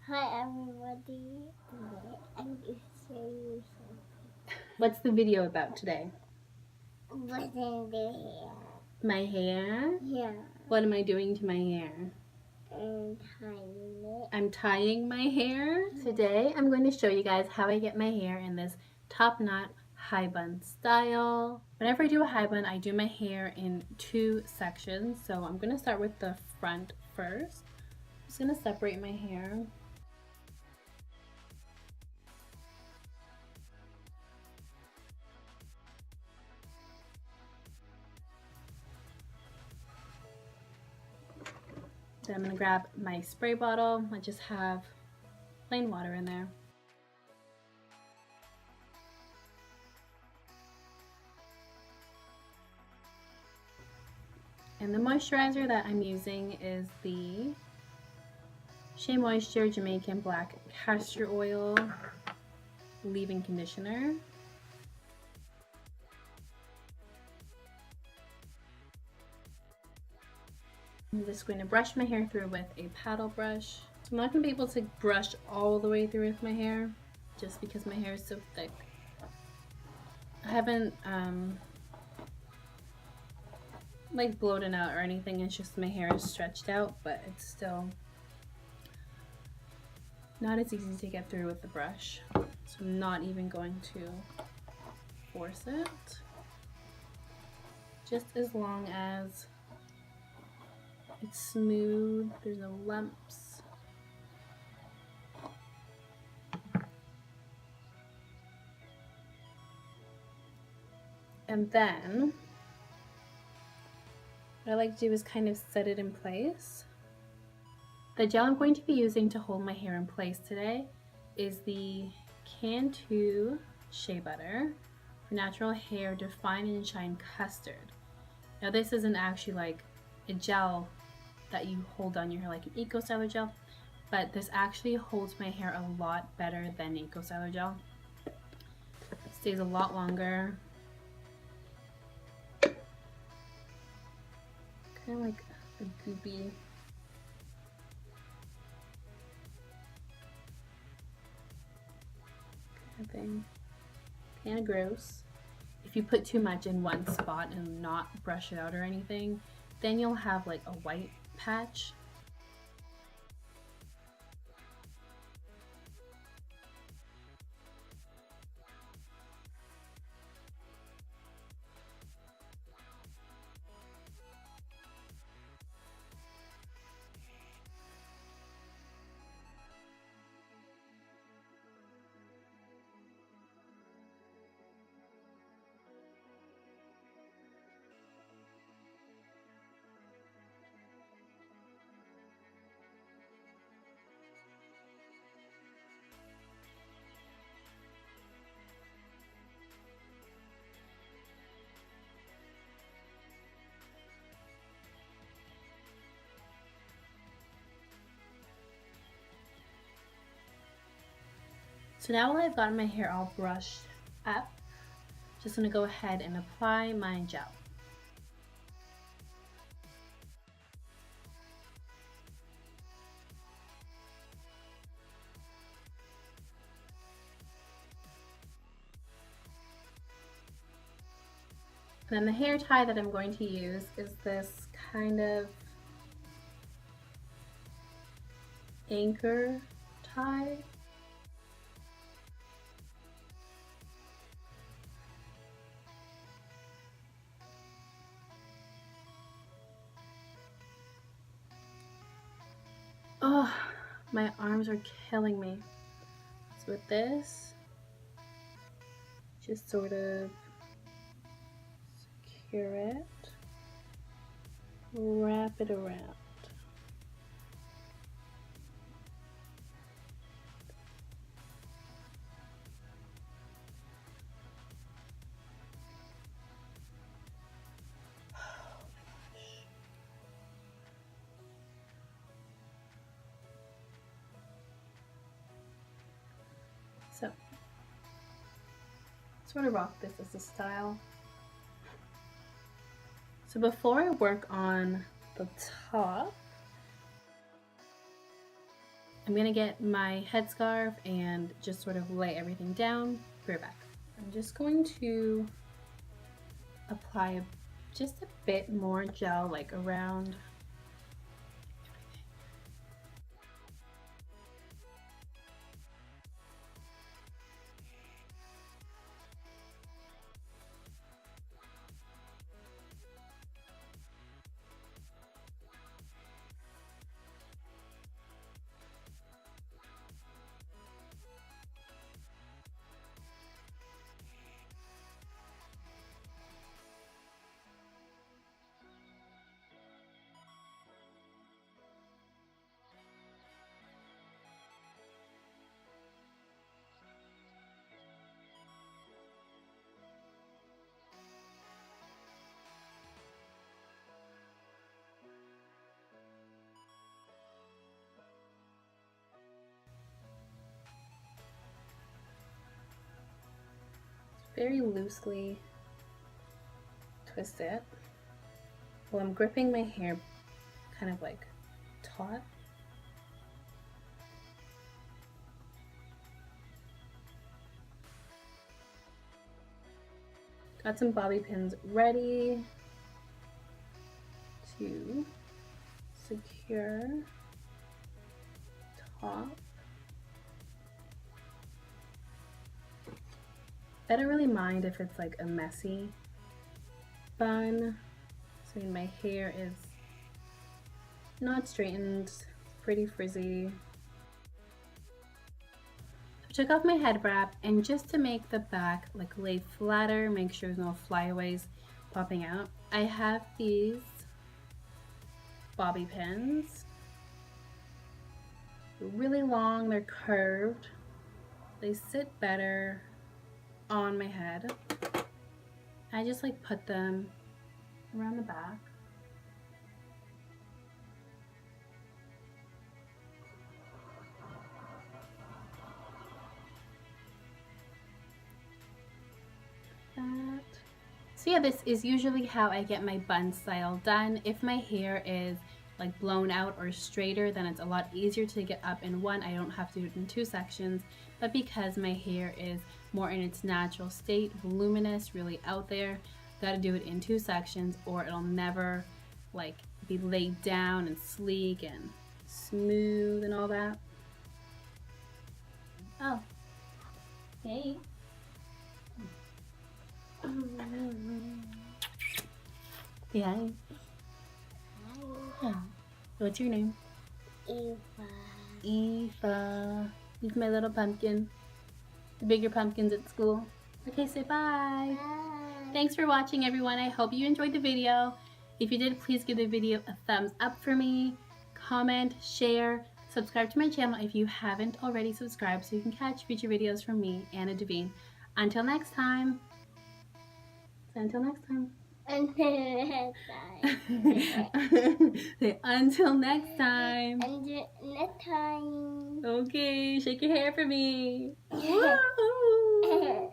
Hi everybody, today I'm going to show you something. What's the video about today? What's in the hair? My hair? Yeah. What am I doing to my hair? And tying it. I'm tying my hair. Today I'm going to show you guys how I get my hair in this top knot high bun style. Whenever I do a high bun, I do my hair in two sections. So I'm going to start with the front first. I'm just going to separate my hair. Then I'm going to grab my spray bottle. I just have plain water in there. And the moisturizer that I'm using is the Shea Moisture Jamaican Black Castor Oil Leave-In Conditioner. I'm just going to brush my hair through with a paddle brush. So I'm not going to be able to brush all the way through with my hair just because my hair is so thick. I haven't like blown it out or anything, it's just my hair is stretched out, but it's still not as easy to get through with the brush. So I'm not even going to force it. Just as long as it's smooth, there's no lumps. And then what I like to do is kind of set it in place. The gel I'm going to be using to hold my hair in place today is the Cantu Shea Butter for Natural Hair Define and Shine Custard. Now this isn't actually like a gel that you hold on your hair like an Eco Styler gel, but this actually holds my hair a lot better than Eco Styler gel. It stays a lot longer. Kind of like a goopy kind of thing. Kind of gross. If you put too much in one spot and not brush it out or anything, then you'll have like a white patch. So now that I've gotten my hair all brushed up, just gonna go ahead and apply my gel. And then the hair tie that I'm going to use is this kind of anchor tie. Oh, my arms are killing me. So with this, just sort of secure it, wrap it around. So, sort of rock this as a style. So before I work on the top, I'm gonna get my headscarf and just sort of lay everything down. Be right back. I'm just going to apply just a bit more gel, like around very loosely twist it while I'm gripping my hair kind of like taut. Got some bobby pins ready to secure top. I don't really mind if it's like a messy bun. So my hair is not straightened, pretty frizzy. I took off my head wrap, and just to make the back like lay flatter, make sure there's no flyaways popping out, I have these bobby pins. They're really long, they're curved, they sit better on my head. I just like put them around the back. That. So yeah, this is usually how I get my bun style done. If my hair is like blown out or straighter, then it's a lot easier to get up in one. I don't have to do it in two sections. But because my hair is more in its natural state, voluminous, really out there, gotta do it in two sections or it'll never like be laid down and sleek and smooth and all that. Oh, hey. Yeah. Yeah. What's your name? Eva. Eva. He's my little pumpkin. The bigger pumpkins at school. Okay, say bye. Bye. Thanks for watching, everyone. I hope you enjoyed the video. If you did, please give the video a thumbs up for me. Comment, share, subscribe to my channel if you haven't already subscribed so you can catch future videos from me, Anna Devine. Until next time. Until next time. Until Until next time. next time. Okay, shake your hair for me. Woo!